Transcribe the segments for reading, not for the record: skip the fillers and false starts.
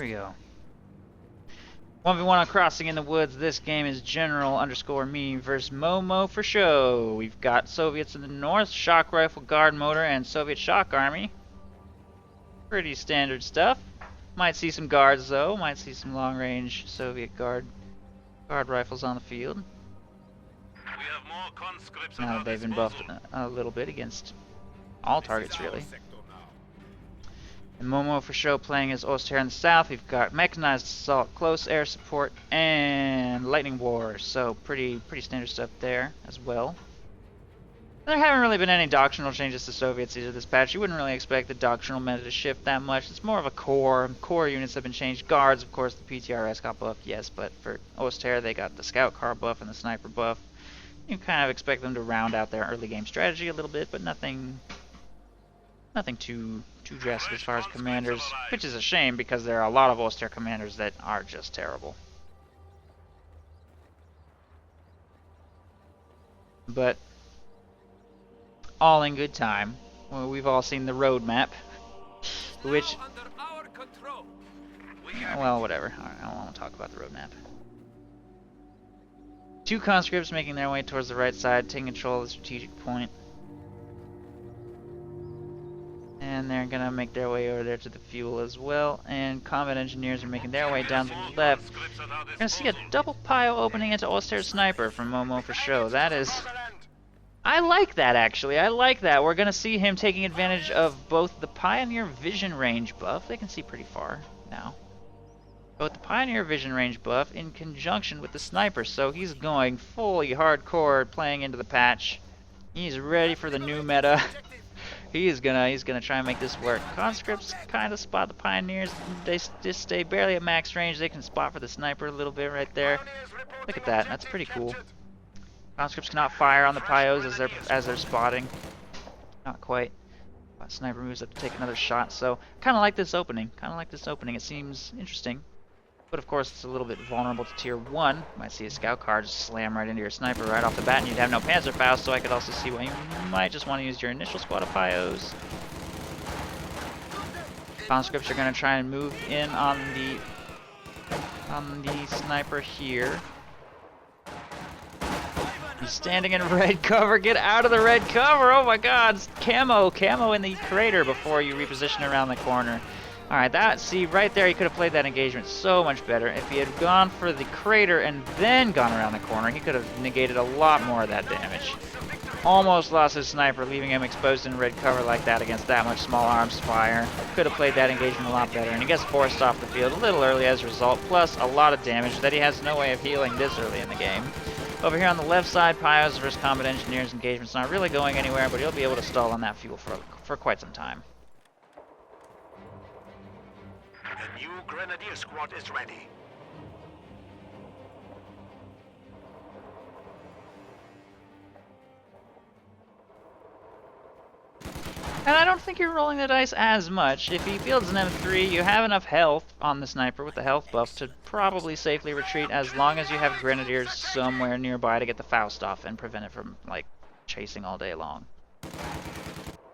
we go. 1v1 on Crossing in the Woods. This game is General_me versus Momo4sho. We've got Soviets in the north, shock rifle, guard motor, and Soviet shock army. Pretty standard stuff. Might see some guards though. Might see some long-range Soviet guard rifles on the field. We have more conscripts Now that they've been buffed a little bit against all targets really. And Momo4sho playing as Oster in the south. We've got mechanized assault, close air support, and lightning war. So pretty standard stuff there as well. There haven't really been any doctrinal changes to Soviets either this patch. You wouldn't really expect the doctrinal meta to shift that much. It's more of a core. Core units have been changed. Guards, of course, the PTRS got buffed, yes, but for Oster they got the scout car buff and the sniper buff. You kind of expect them to round out their early game strategy a little bit, but nothing too drastic as far as commanders, which is a shame because there are a lot of Oster commanders that are just terrible. But all in good time. Well, we've all seen the roadmap, which, well, whatever. I don't want to talk about the roadmap. 2 conscripts making their way towards the right side, taking control of the strategic point. And they're going to make their way over there to the fuel as well. And combat engineers are making their way down to the left. You're going to see a double pile opening into Oster's sniper from Momo4sho. That is... I like that, actually. I like that. We're going to see him taking advantage of both the Pioneer Vision Range buff. They can see pretty far now. Both the Pioneer Vision Range buff in conjunction with the Sniper. So he's going fully hardcore playing into the patch. He's ready for the new meta. He's gonna try and make this work. Conscripts kind of spot the Pioneers. They just stay barely at max range. They can spot for the Sniper a little bit right there. Look at that. That's pretty cool. Conscripts cannot fire on the Pios as they're spotting. Not quite. But Sniper moves up to take another shot. So kind of like this opening. It seems interesting. But of course, it's a little bit vulnerable to tier 1. You might see a scout car just slam right into your sniper right off the bat, and you'd have no Panzerfaust, so I could also see why you might just want to use your initial squad of Pios. Conscripts are going to try and move in on the sniper here. He's standing in red cover. Get out of the red cover! Oh my god! Camo in the crater before you reposition around the corner. Alright, see, right there he could have played that engagement so much better. If he had gone for the crater and then gone around the corner, he could have negated a lot more of that damage. Almost lost his sniper, leaving him exposed in red cover like that against that much small arms fire. Could have played that engagement a lot better, and he gets forced off the field a little early as a result, plus a lot of damage that he has no way of healing this early in the game. Over here on the left side, Pios versus Combat Engineers engagement's not really going anywhere, but he'll be able to stall on that fuel for quite some time. The new Grenadier squad is ready. And I don't think you're rolling the dice as much. If he fields an M3, you have enough health on the sniper with the health buff to probably safely retreat as long as you have Grenadiers somewhere nearby to get the Faust off and prevent it from, like, chasing all day long.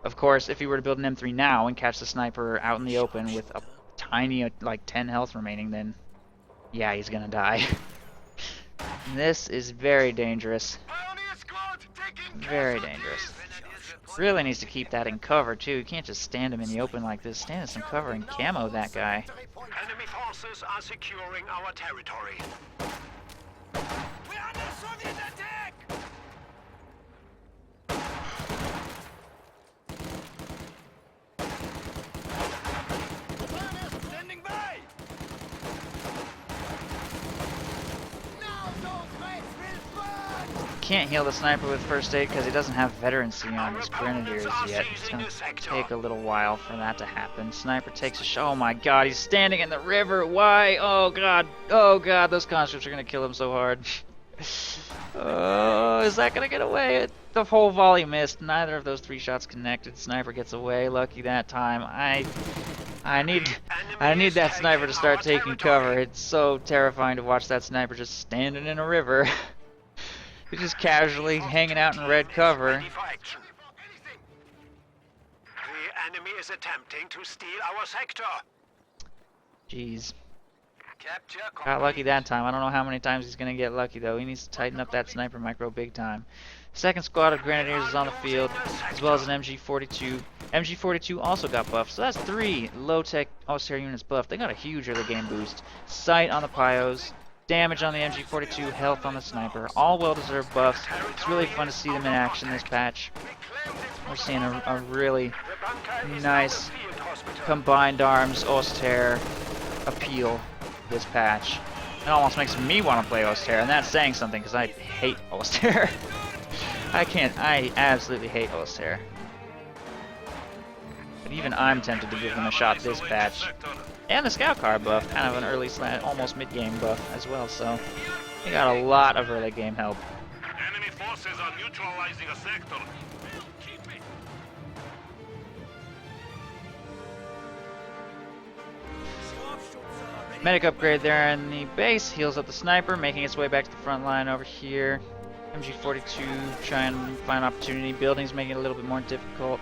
Of course, if you were to build an M3 now and catch the sniper out in the open with a tiny, like, 10 health remaining, then yeah, he's gonna die. This is very dangerous. Very dangerous. Really needs to keep that in cover too. You can't just stand him in the open like this. Stand in some cover and camo that guy. Enemy forces are securing our territory. We're under Soviet attack! Standing by! Now those rays will burn! Can't heal the sniper with first aid because he doesn't have veterancy on his Grenadiers yet. It's going to take a little while for that to happen. Sniper takes a shot. Oh my god, he's standing in the river. Why? Oh god. Oh god, those conscripts are going to kill him so hard. Oh, is that going to get away? The whole volley missed. Neither of those 3 shots connected. Sniper gets away. Lucky that time. I need that sniper to start taking cover. It's so terrifying to watch that sniper just standing in a river. He's just casually hanging out in red cover. The enemy is attempting to steal our sector. Jeez. Capture Got lucky complete. that time. I don't know how many times he's going to get lucky, though. He needs to tighten up that sniper micro big time. Second squad of Grenadiers is on the field, as well as an MG42. MG42 also got buffed, so that's 3 low-tech Auster units buffed. They got a huge early game boost. Sight on the Pyos, damage on the MG42, health on the sniper. All well-deserved buffs. It's really fun to see them in action this patch. We're seeing a really nice combined arms Auster appeal this patch. It almost makes me want to play Auster, and that's saying something because I hate Auster. I absolutely hate Auster. But even I'm tempted to give them a shot this patch. And the scout car buff, kind of an early almost mid-game buff as well, so they got a lot of early game help. Enemy forces are neutralizing a sector. Medic upgrade there in the base, heals up the sniper, making its way back to the front line over here. MG42 trying to find opportunity. Buildings making it a little bit more difficult.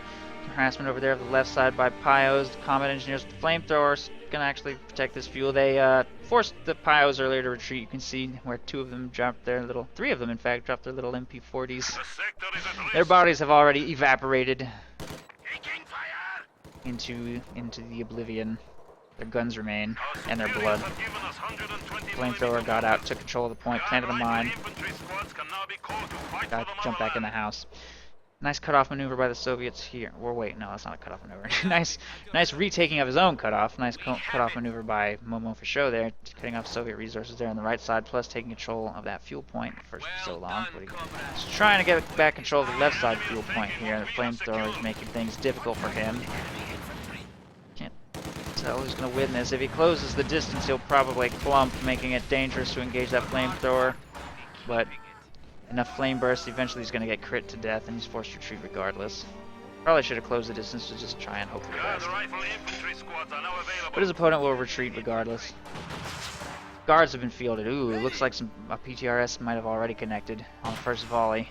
Harassment over there of the left side by Pyos. The combat engineers with the flamethrowers gonna actually protect this fuel. They forced the Pyos earlier to retreat. You can see where 2 of them dropped their little, 3 of them in fact, dropped their little MP40s. Their bodies have already evaporated into the oblivion. Their guns remain, and their blood. Flamethrower got out, took control of the point, planted a mine. Got jump back in the house. Nice cutoff maneuver by the Soviets here. Or wait, no, that's not a cutoff maneuver. nice retaking of his own cutoff. Nice cutoff maneuver by Momo4sho there, cutting off Soviet resources there on the right side, plus taking control of that fuel point for so long. But he's trying to get back control of the left side fuel point here. The flamethrower is making things difficult for him. Can't tell who's going to win this. If he closes the distance, he'll probably clump, making it dangerous to engage that flamethrower. But enough flame bursts, eventually he's going to get crit to death, and he's forced to retreat regardless. Probably should have closed the distance to just try and hope for the best. But his opponent will retreat regardless. Guards have been fielded. Ooh, it looks like a PTRS might have already connected on the first volley.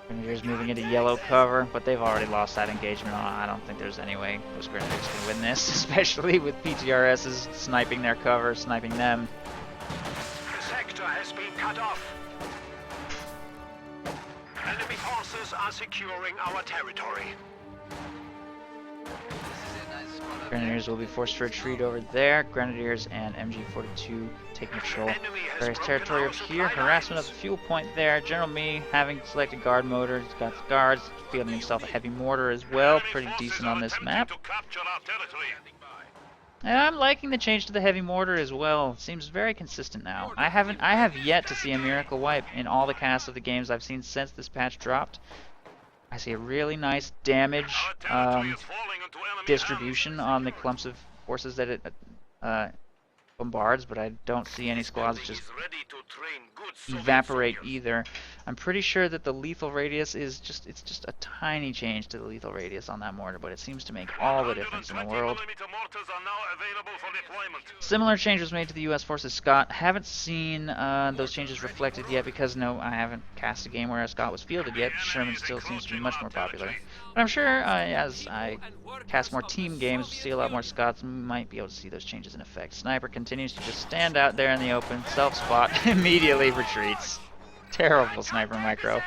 Grenadiers moving into yellow cover, but they've already lost that engagement. I don't think there's any way those Grenadiers can win this, especially with PTRSs sniping their cover, sniping them. The sector has been cut off. Enemy forces are securing our territory. Grenadiers will be forced to retreat over there. Grenadiers and MG42 taking control of various territory over here. Harassment of the fuel point there. General Me, having selected guard motor, he's got the guards, fielding himself a heavy mortar as well. Pretty decent on this map. And I'm liking the change to the heavy mortar as well. It seems very consistent now. I have yet to see a miracle wipe in all the casts of the games I've seen since this patch dropped. I see a really nice damage distribution on the clumps of forces that it bombards, but I don't see any squads just evaporate either. I'm pretty sure that the lethal radius is just a tiny change to the lethal radius on that mortar, but it seems to make all the difference in the world. Similar changes made to the US Forces Scott. Haven't seen those changes reflected yet because I haven't cast a game where a Scott was fielded yet. Sherman still seems to be much more popular. But I'm sure as I cast more team games, see a lot more Scots, we might be able to see those changes in effect. Sniper continues to just stand out there in the open, self-spot, immediately retreats. Terrible sniper micro.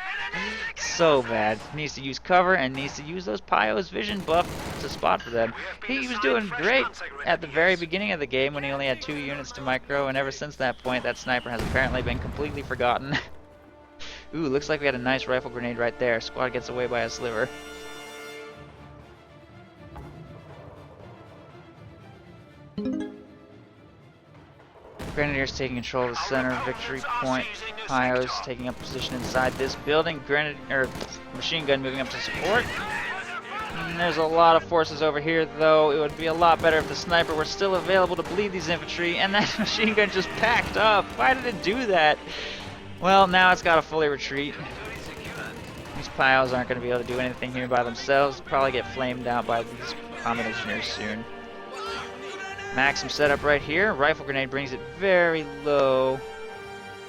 So bad. Needs to use cover and needs to use those Pyos vision buff to spot for them. He was doing great at the very beginning of the game when he only had 2 units to micro, and ever since that point that sniper has apparently been completely forgotten. Ooh, looks like we had a nice rifle grenade right there. Squad gets away by a sliver. Grenadiers taking control of the center victory point. Pyos taking up position inside this building. Machine gun moving up to support. And there's a lot of forces over here, though. It would be a lot better if the sniper were still available to bleed these infantry. And that machine gun just packed up. Why did it do that? Well, now it's got to fully retreat. These Pyos aren't going to be able to do anything here by themselves. Probably get flamed out by these combat engineers soon. Maxim setup right here. Rifle grenade brings it very low.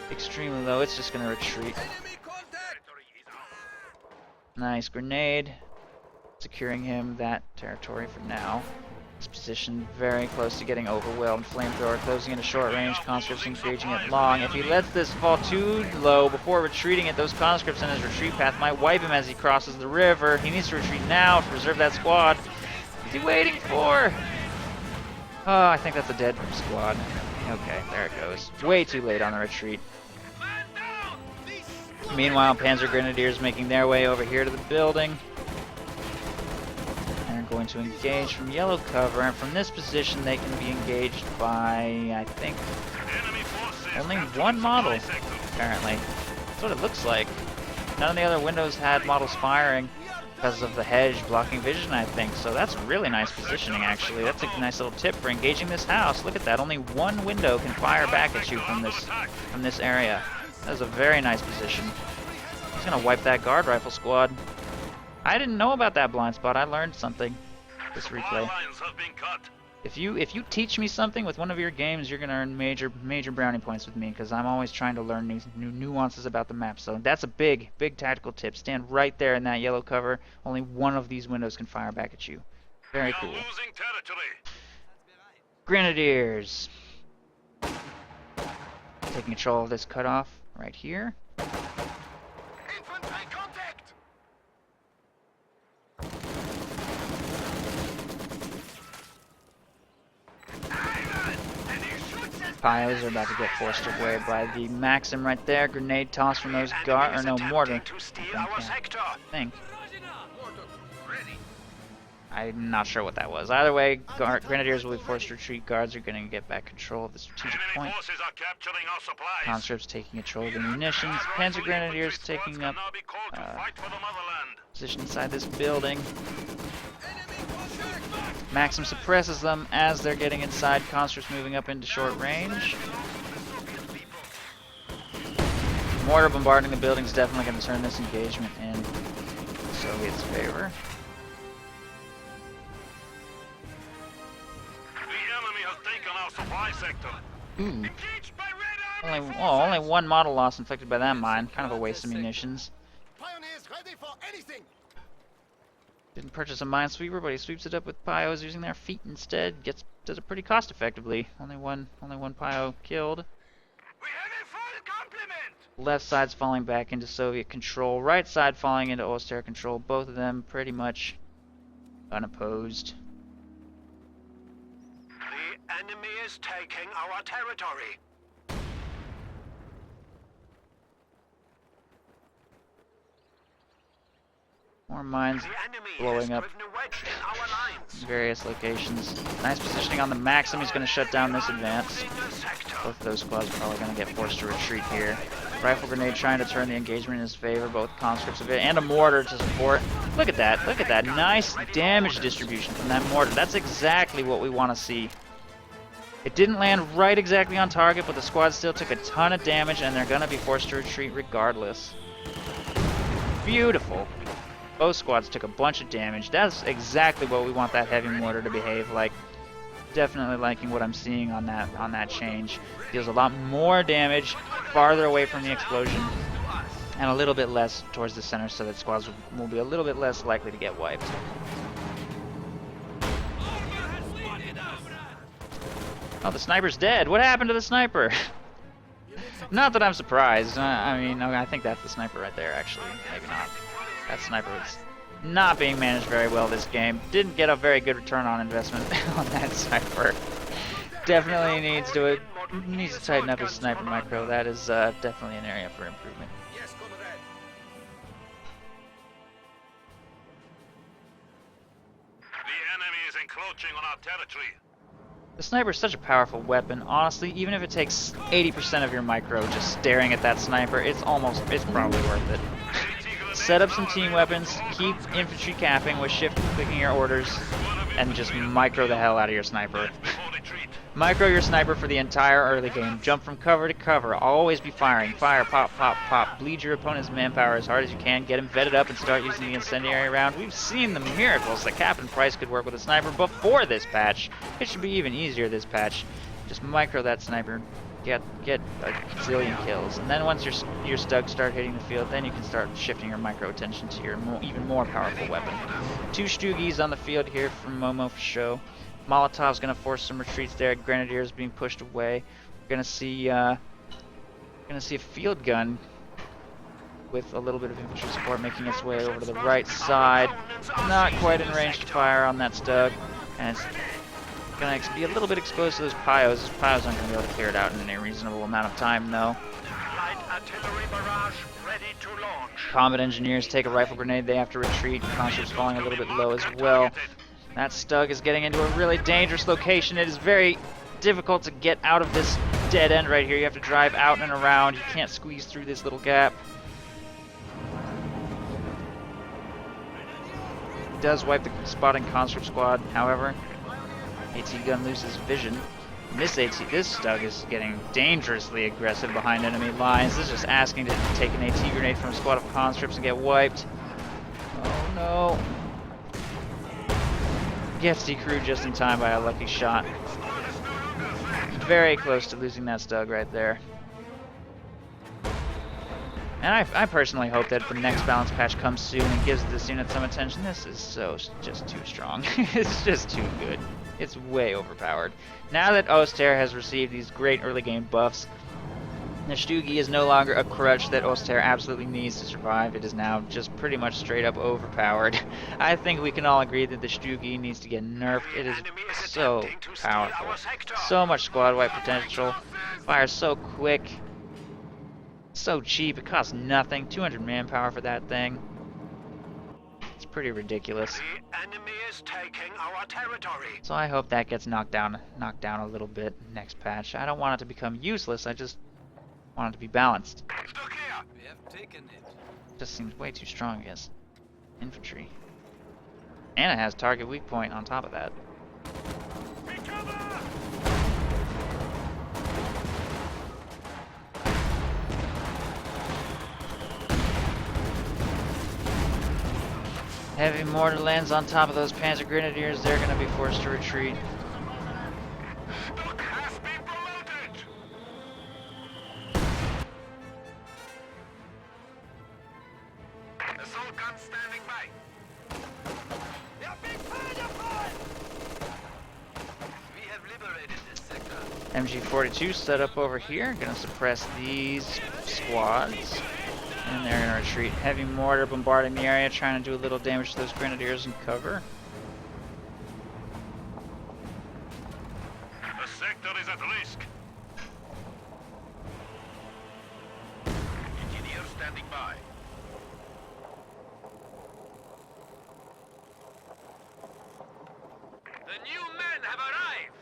Extremely low. It's just going to retreat. Nice grenade. Securing him that territory for now. This position very close to getting overwhelmed. Flamethrower closing into short range, conscripts engaging it long. If he lets this fall too low before retreating it, those conscripts in his retreat path might wipe him as he crosses the river. He needs to retreat now to preserve that squad. What's he waiting for? Oh, I think that's a dead squad. Okay, there it goes. Way too late on the retreat. Meanwhile, Panzer Grenadiers making their way over here to the building. They're going to engage from yellow cover, and from this position they can be engaged by, I think, only one model, apparently. That's what it looks like. None of the other windows had models firing because of the hedge blocking vision, I think. So that's really nice positioning, actually. That's a nice little tip for engaging this house. Look at that. Only one window can fire back at you from this area. That was a very nice position. He's gonna wipe that guard rifle squad. I didn't know about that blind spot. I learned something this replay. If you teach me something with one of your games, you're gonna earn major brownie points with me, because I'm always trying to learn new nuances about the map. So that's a big tactical tip. Stand right there in that yellow cover. Only one of these windows can fire back at you. Very cool. Grenadiers taking control of this cutoff right here. Infantry contact! Pios are about to get forced away by the Maxim right there. Grenade toss from those guard, or no, mortar. I think. I'm not sure what that was. Either way, Grenadiers will be forced to retreat. Guards are going to get back control of the strategic point. Conscripts taking control of the munitions. Panzer Grenadiers taking up position inside this building. Maxim suppresses them as they're getting inside. Conscripts moving up into short range. Mortar bombarding the building is definitely going to turn this engagement in the Soviets' favor. Ooh. Only one model loss inflicted by that mine. Kind of a waste of munitions. Didn't purchase a minesweeper, but he sweeps it up with Pios using their feet instead. Does it pretty cost effectively. Only one Pio killed. Left side's falling back into Soviet control. Right side falling into Oster control. Both of them pretty much unopposed. The enemy is taking our territory. More mines blowing up various locations. Nice positioning on the Maxim. He's going to shut down this advance. Both of those squads are probably going to get forced to retreat here. Rifle grenade trying to turn the engagement in his favor. Both conscripts of it and a mortar to support. Look at that. Look at that. Nice damage distribution from that mortar. That's exactly what we want to see. It didn't land right exactly on target, but the squad still took a ton of damage, and they're going to be forced to retreat regardless. Beautiful. Both squads took a bunch of damage. That's exactly what we want that heavy mortar to behave like. Definitely liking what I'm seeing on that change. Deals a lot more damage farther away from the explosion, and a little bit less towards the center, so that squads will be a little bit less likely to get wiped. Oh, the sniper's dead. What happened to the sniper? Not that I'm surprised. I mean, I think that's the sniper right there, actually. Maybe not. That sniper was not being managed very well this game. Didn't get a very good return on investment on that sniper. Definitely needs to tighten up his sniper micro. That is definitely an area for improvement. The enemy is encroaching on our territory. The sniper is such a powerful weapon. Honestly, even if it takes 80% of your micro just staring at that sniper, it's probably worth it. Set up some team weapons, keep infantry capping with shift clicking your orders, and just micro the hell out of your sniper. Micro your sniper for the entire early game. Jump from cover to cover. Always be firing. Fire, pop, pop, pop. Bleed your opponent's manpower as hard as you can. Get him vetted up and start using the incendiary round. We've seen the miracles that Captain Price could work with a sniper before this patch. It should be even easier this patch. Just micro that sniper. Get a zillion kills, and then once your stugs start hitting the field, then you can start shifting your micro attention to your even more powerful weapon. 2 Stugis on the field here from Momo4sho. Molotov's gonna force some retreats there. Grenadiers being pushed away. We're gonna see a field gun with a little bit of infantry support making its way over to the right side. Not quite in range to fire on that Stug, and it's gonna be a little bit exposed to those Pyos. Those Pyos aren't gonna be able to clear it out in a reasonable amount of time, though. Light artillery barrage ready to launch. Combat engineers take a rifle grenade. They have to retreat. Conscripts falling a little bit low as well. That Stug is getting into a really dangerous location. It is very difficult to get out of this dead end right here. You have to drive out and around. You can't squeeze through this little gap. He does wipe the spotting conscript squad, however. AT gun loses vision. And this Stug is getting dangerously aggressive behind enemy lines. This is just asking to take an AT grenade from a squad of conscripts and get wiped. Oh no. Gets decrewed just in time by a lucky shot. Very close to losing that Stug right there. And I personally hope that the next balance patch comes soon and gives this unit some attention. This is just too strong. It's just too good. It's way overpowered. Now that Oster has received these great early game buffs, the Stugi is no longer a crutch that Oster absolutely needs to survive. It is now just pretty much straight up overpowered. I think we can all agree that the Stugi needs to get nerfed. It is so powerful. So much squad wipe potential. Fires so quick. So cheap. It costs nothing. 200 manpower for that thing. It's pretty ridiculous. The enemy is taking our territory. So I hope that gets knocked down a little bit next patch. I don't want it to become useless. I just want it to be balanced. We have taken it. Just seems way too strong against infantry. And it has target weak point on top of that. Heavy mortar lands on top of those Panzer Grenadiers. They're going to be forced to retreat. Stock has been promoted. Assault gun standing by. We have liberated this sector. MG42 set up over here. Going to suppress these squads. And they're going to retreat. Heavy mortar bombarding the area, trying to do a little damage to those Grenadiers in cover. The sector is at risk. Engineer standing by. The new men have arrived.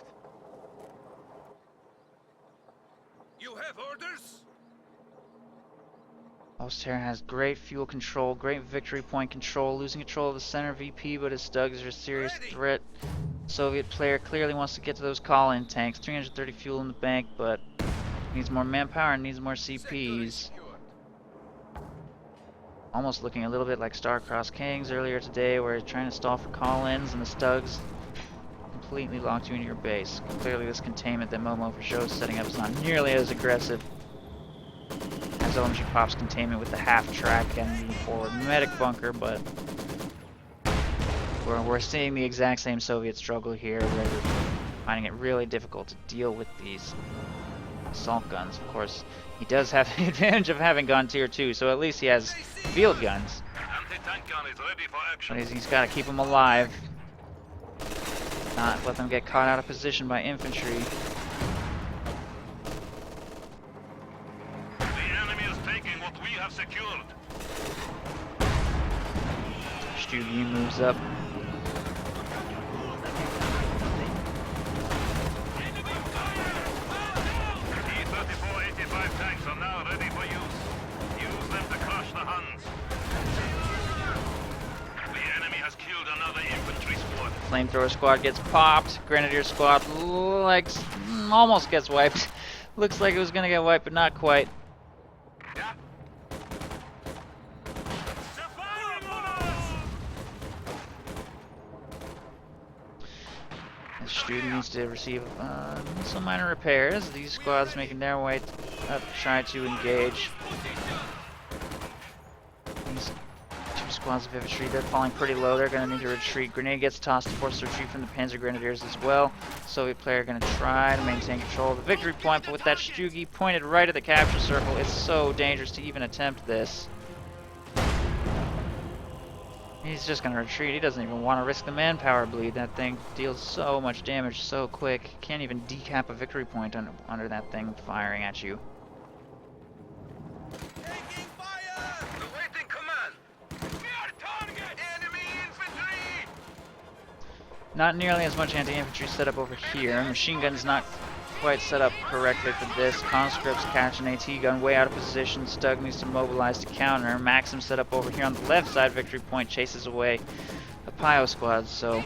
You have orders? Oster has great fuel control, great victory point control, losing control of the center VP, but his Stugs are a serious threat. Soviet player clearly wants to get to those call-in tanks. 330 fuel in the bank, but needs more manpower and needs more CPs. Almost looking a little bit like Star-Crossed Kings earlier today, where he's trying to stall for call-ins and the Stugs completely locked you into your base. Clearly this containment that Momo4sho is setting up is not nearly as aggressive as LMG Pop's containment with the half-track and the forward medic bunker, but we're seeing the exact same Soviet struggle here, where they're finding it really difficult to deal with these assault guns. Of course, he does have the advantage of having gone tier 2, so at least he has field guns. Anti-tank gun is ready for action. But he's got to keep them alive, not let them get caught out of position by infantry. We have secured. Stugi moves up. T-34-85 tanks are now ready for use. Use them to crush the Huns. The enemy has killed another infantry squad. Flamethrower squad gets popped. Grenadier squad almost gets wiped. Looks like it was gonna get wiped, but not quite. Yeah. The student needs to receive some minor repairs. These squads making their way up to try to engage. These two squads of infantry. They're falling pretty low. They're going to need to retreat. Grenade gets tossed to force the retreat from the Panzer Grenadiers as well. Soviet player going to try to maintain control of the victory point, but with that Stugi pointed right at the capture circle, it's so dangerous to even attempt this. He's just going to retreat. He doesn't even want to risk the manpower bleed. That thing deals so much damage so quick. Can't even decap a victory point under that thing firing at you. Taking fire! Awaiting command! We are target! Enemy infantry! Not nearly as much anti-infantry set up over here. Machine gun's not quite set up correctly for this. Conscripts catch an AT gun way out of position. Stug needs to mobilize to counter. Maxim set up over here on the left side. Victory point chases away the Pio squad. So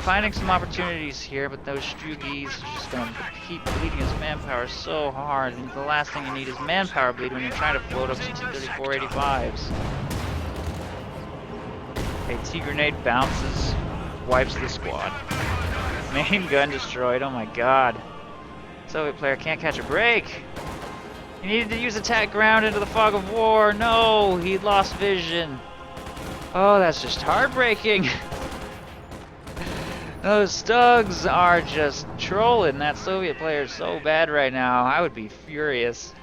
finding some opportunities here, but those Strugis are just going to keep bleeding his manpower so hard. And the last thing you need is manpower bleed when you're trying to float up to T-34-85s. AT grenade bounces, wipes the squad. Main gun destroyed, oh my god. Soviet player can't catch a break. He needed to use attack ground into the fog of war. No, he lost vision. Oh, that's just heartbreaking. Those Stugs are just trolling that Soviet player so bad right now. I would be furious.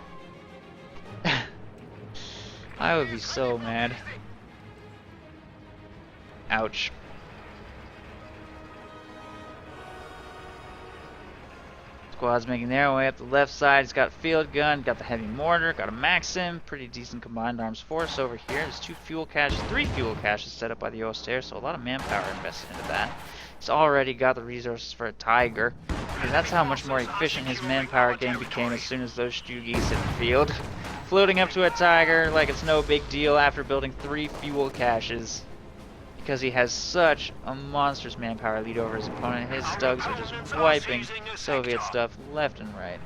I would be so mad. Ouch. Squad's making their way up the left side. He's got a field gun, got the heavy mortar, got a Maxim, pretty decent combined arms force over here. There's 2 fuel caches, 3 fuel caches set up by the Oster, so a lot of manpower invested into that. He's already got the resources for a Tiger, and that's how much more efficient his manpower game became as soon as those Stugis hit the field. Floating up to a Tiger like it's no big deal after building 3 fuel caches. Because he has such a monstrous manpower lead over his opponent. His Stugs are just wiping Soviet stuff left and right.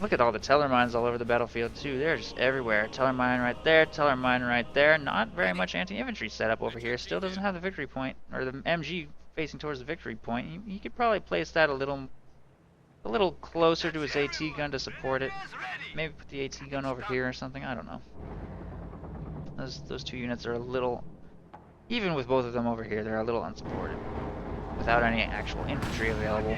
Look at all the Teller mines all over the battlefield too. They're just everywhere. Teller mine right there, Teller mine right there. Not very much anti-infantry setup over here. Still doesn't have the victory point, or the MG facing towards the victory point. He could probably place that a little closer to his AT gun to support it. Maybe put the AT gun over here or something. I don't know. Those 2 units are a little, even with both of them over here, they're a little unsupported, without any actual infantry available.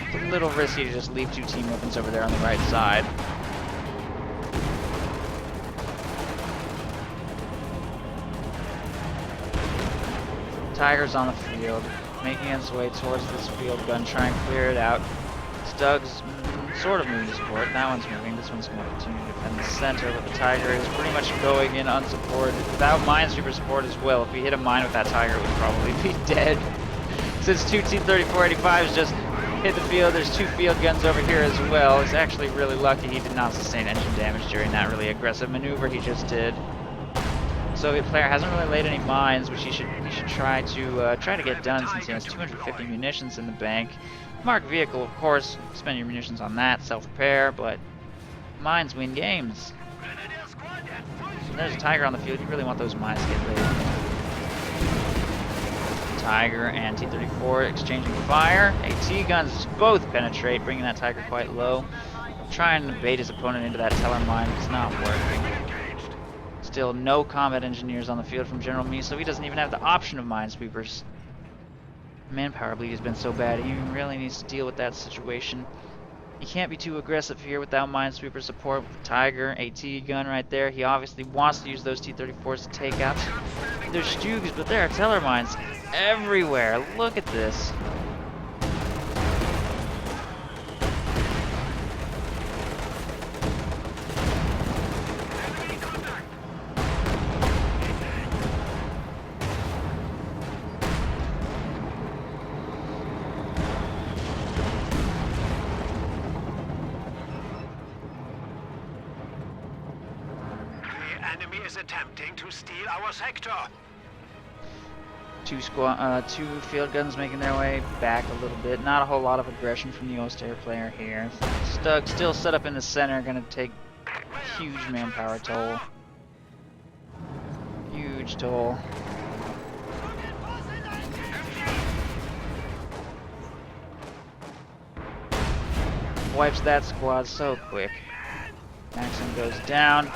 It's a little risky to just leave 2 team weapons over there on the right side. Tiger's on the field, making its way towards this field gun, trying to clear it out. Stug's sort of moving to support. That one's moving. This one's going to continue to defend the center, but the Tiger is pretty much going in unsupported without minesweeper support as well. If we hit a mine with that Tiger, it would probably be dead. Since 2 T-34-85s just hit the field, there's 2 field guns over here as well. He's actually really lucky he did not sustain engine damage during that really aggressive maneuver he just did. Soviet player hasn't really laid any mines, which he should try to get done since he has 250 munitions in the bank. Marked vehicle, of course, spend your munitions on that, self-repair, but mines win games. And there's a Tiger on the field. You really want those mines to get laid. Tiger and T-34 exchanging fire. AT guns both penetrate, bringing that Tiger quite low. Trying to bait his opponent into that Teller mine. It's not working. Still no combat engineers on the field from General Me, so he doesn't even have the option of minesweepers. Manpower bleed has been so bad, he really needs to deal with that situation. He can't be too aggressive here without minesweeper support with the Tiger, AT gun right there. He obviously wants to use those T-34s to take out their Stugs, but there are Teller mines everywhere. Look at this. Enemy is attempting to steal our sector. 2 field guns making their way back a little bit. Not a whole lot of aggression from the Oster player here. Stug still set up in the center, gonna take a huge manpower toll. Huge toll. wipes that squad so quick. Maxim goes down.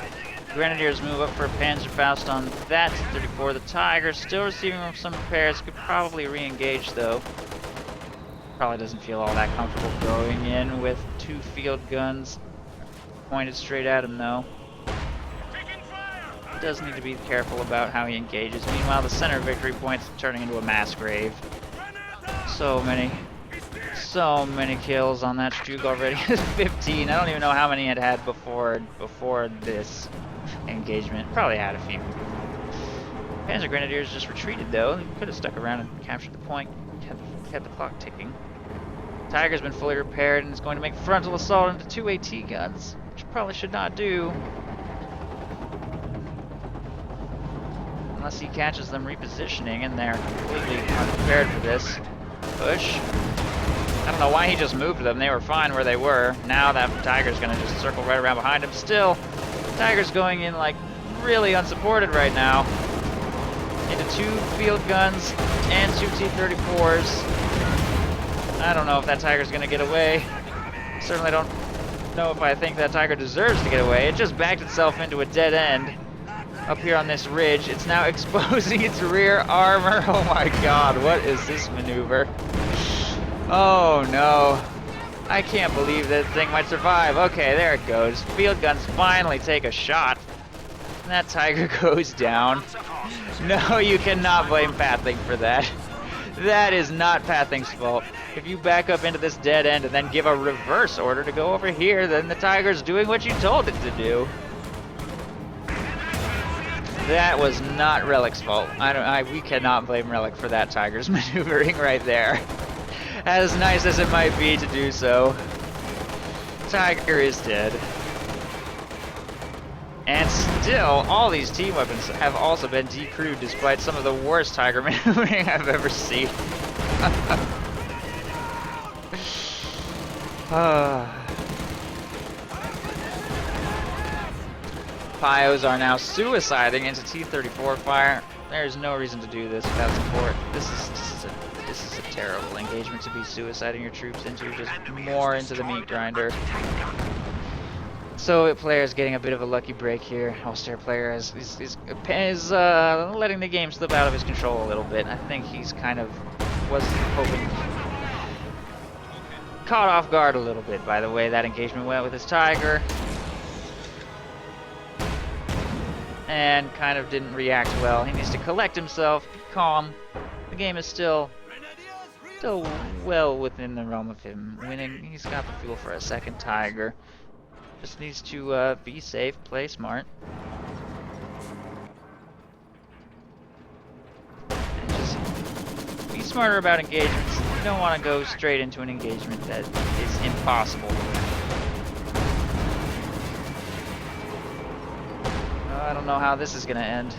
Grenadiers move up for a Panzerfaust on that T-34. The Tiger still receiving some repairs. Could probably re-engage though. Probably doesn't feel all that comfortable going in with 2 field guns pointed straight at him though. Does need to be careful about how he engages. Meanwhile, the center victory point's turning into a mass grave. So many kills on that Strug already. 15. I don't even know how many it had before this engagement. Probably had a few. Panzer Grenadiers just retreated though. They could have stuck around and captured the point. Had the clock ticking. Tiger's been fully repaired and is going to make frontal assault into 2 AT guns, which probably should not do. Unless he catches them repositioning, and they're completely unprepared for this push. I don't know why he just moved them. They were fine where they were. Now that Tiger's going to just circle right around behind him. Still, Tiger's going in like really unsupported right now. Into 2 field guns and 2 T-34s. I don't know if that Tiger's going to get away. Certainly don't know if I think that Tiger deserves to get away. It just backed itself into a dead end. Up here on this ridge, it's now exposing its rear armor. Oh my god, what is this maneuver? Oh no. I can't believe that thing might survive. Okay, there it goes. Field guns finally take a shot. And that Tiger goes down. No, you cannot blame Pathing for that. That is not Pathing's fault. If you back up into this dead end and then give a reverse order to go over here, then the Tiger's doing what you told it to do. That was not Relic's fault. We cannot blame Relic for that Tiger's maneuvering right there. As nice as it might be to do so, Tiger is dead. And still, all these team weapons have also been decrewed despite some of the worst Tiger maneuvering I've ever seen. Pios are now suiciding into T-34 fire. There's no reason to do this without support. This is a terrible engagement to be suiciding your troops into, just more into the meat grinder. Soviet player is getting a bit of a lucky break here. Ulster player is letting the game slip out of his control a little bit. I think he's kind of was hoping, caught off guard a little bit by the way that engagement went with his Tiger. And kind of didn't react well. He needs to collect himself, be calm. The game is still well within the realm of him winning. He's got the fuel for a second Tiger. Just needs to be safe, play smart. And just be smarter about engagements. You don't want to go straight into an engagement that is impossible. I don't know how this is going to end.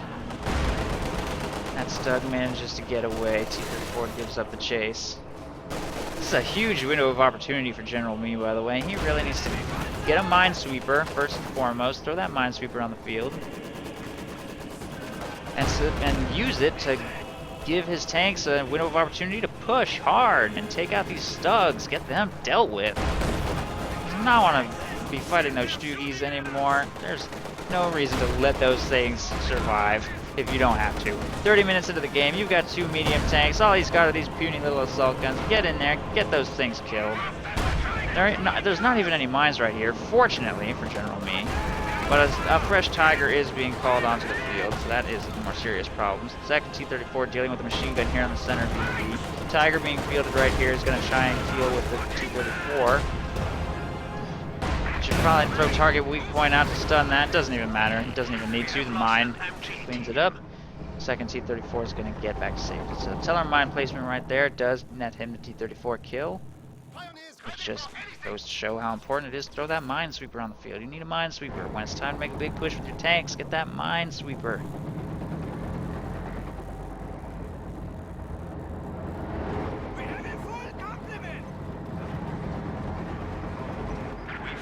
That Stug manages to get away. T-34 gives up the chase. This is a huge window of opportunity for General Me, by the way. He really needs to get a Minesweeper, first and foremost. Throw that Minesweeper on the field. And use it to give his tanks a window of opportunity to push hard and take out these Stugs. Get them dealt with. He does not want to be fighting those Stuggies anymore. There's no reason to let those things survive if you don't have to. 30 minutes into the game, you've got 2 medium tanks. All he's got are these puny little assault guns. Get in there, get those things killed. There's not even any mines right here, fortunately for General Me. But a fresh Tiger is being called onto the field, so that is a more serious problem. Second T-34 dealing with a machine gun here on the center VP. Tiger being fielded right here is going to try and deal with the T-34. Should probably throw target weak point out to stun that. Doesn't even matter. He doesn't even need to. The mine cleans it up. Second T-34 is going to get back to safety. So Teller mine placement right there does net him the T-34 kill. It just goes to show how important it is to throw that Minesweeper on the field. You need a Minesweeper. When it's time to make a big push with your tanks, get that Minesweeper.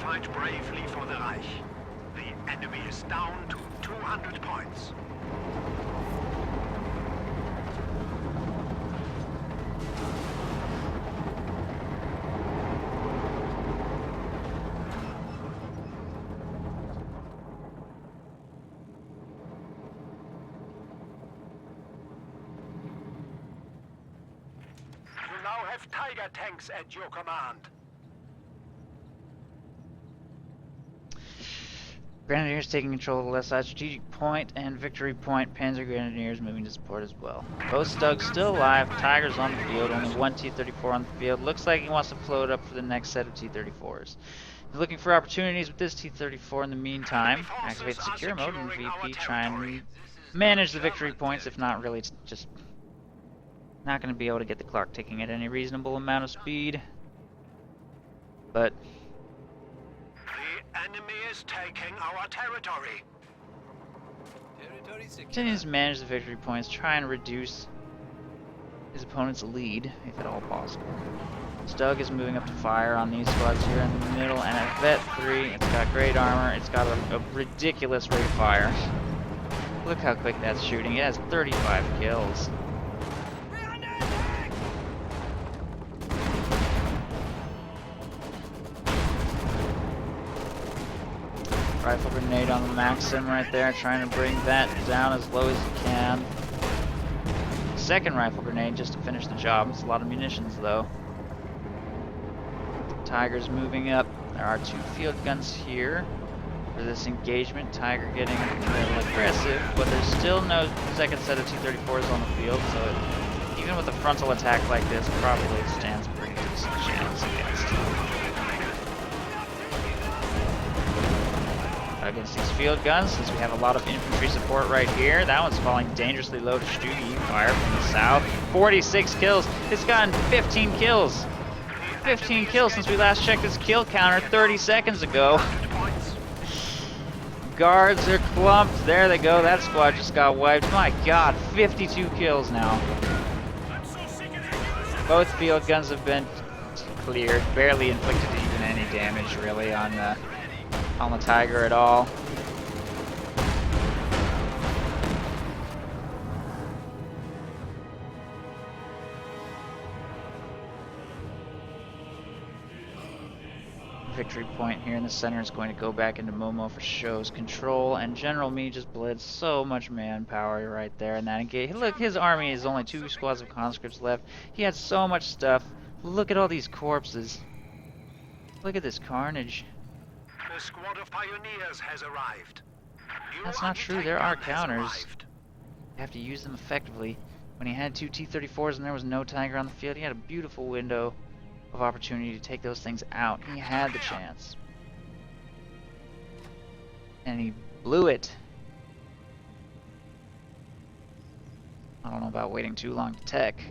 Fight bravely for the Reich. The enemy is down to 200 points. 5 Tiger tanks at your command. Grenadiers taking control of the left side strategic point and victory point. Panzer Grenadiers moving to support as well. Both Stugs still alive. Tigers on the field. Only one T-34 on the field. Looks like he wants to float up for the next set of T-34s. He's looking for opportunities with this T-34 in the meantime. Activate the secure mode and VP. Try and manage the victory points. If not, really, it's just not going to be able to get the clock ticking at any reasonable amount of speed. But The enemy is taking our territory. continues to manage the victory points, try and reduce his opponent's lead, if at all possible. Stug is moving up to fire on these squads here in the middle, and at Vet 3, it's got great armor, it's got a ridiculous rate of fire. Look how quick that's shooting, it has 35 kills. Rifle grenade on the Maxim right there, trying to bring that down as low as you can. Second rifle grenade just to finish the job. It's a lot of munitions though. Tiger's moving up. There are 2 field guns here for this engagement. Tiger getting a little aggressive, but there's still no second set of T-34s on the field, so even with a frontal attack like this, probably stands a pretty decent chance against these field guns, since we have a lot of infantry support right here. That one's falling dangerously low to Stugi. Fire from the south. 46 kills. It's gotten 15 kills. 15 kills since we last checked its kill counter 30 seconds ago. Guards are clumped. There they go. That squad just got wiped. My god, 52 kills now. Both field guns have been cleared. Barely inflicted even any damage really on the Tiger at all. Victory point here in the center is going to go back into Momo4sho's control, and General Me just bled so much manpower right there in that engage. Look, his army is only 2 squads of conscripts left. He had so much stuff. Look at all these corpses. Look at this carnage. The squad of pioneers has arrived. That's not true. There are counters. You have to use them effectively. When he had 2 T-34s and there was no Tiger on the field, he had a beautiful window of opportunity to take those things out. He had the chance. And he blew it. I don't know about waiting too long to tech.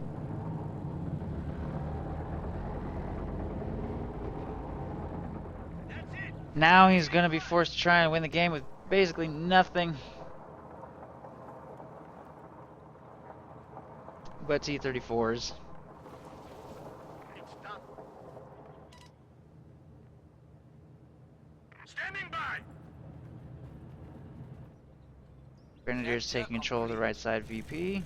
Now he's going to be forced to try and win the game with basically nothing but T-34s. Standing by. Grenadiers taking control of the right side VP.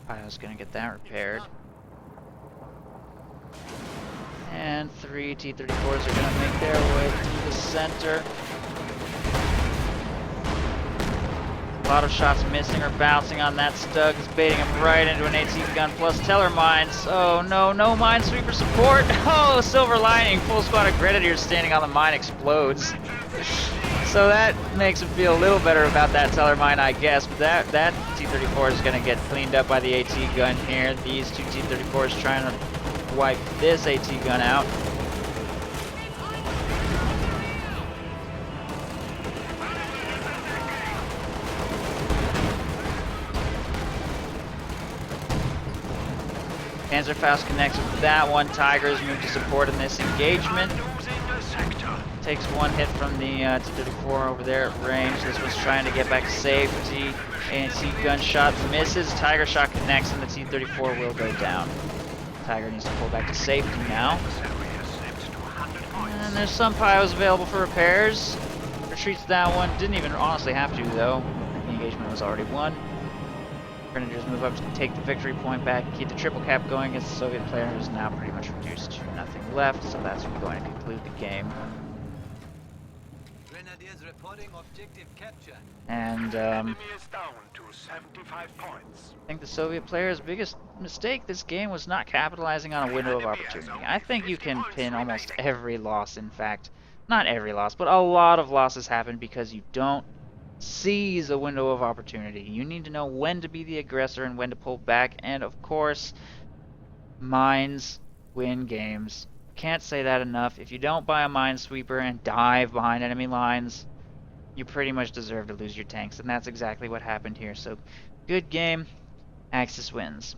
Pio's gonna get that repaired. And 3 T-34s are gonna make their way through the center. A lot of shots missing or bouncing on that Stug. Is baiting him right into an AT gun plus Teller mines. Oh no, no minesweeper support. Oh, silver lining. Full squad of Grenadiers standing on the mine explodes. So that makes him feel a little better about that Teller mine, I guess. But that T-34 is going to get cleaned up by the AT gun here. These 2 T-34s trying to wipe this AT gun out. Panzerfaust connects with that one. Tigers move to support in this engagement. Takes 1 hit from the T-34 over there at range. This one's trying to get back to safety. ANC gunshot misses. Tiger shot connects and the T-34 will go down. Tiger needs to pull back to safety now. And there's some pios available for repairs. Retreats that one. Didn't even honestly have to though. The engagement was already won. Grenadiers move up to take the victory point back, keep the triple cap going against the Soviet player, who's now pretty much reduced to nothing left, so that's going to conclude the game. is reporting objective capture. And Enemy is down to 75 points. I think the Soviet player's biggest mistake this game was not capitalizing on a The window of enemy has opportunity. only I think you 50 can points pin almost remaining. every loss, in fact. Not every loss, but a lot of losses happen because you don't seize a window of opportunity. You need to know when to be the aggressor and when to pull back, and of course, mines win games. Can't say that enough. If you don't buy a minesweeper and dive behind enemy lines, you pretty much deserve to lose your tanks, and that's exactly what happened here. So, good game. Axis wins.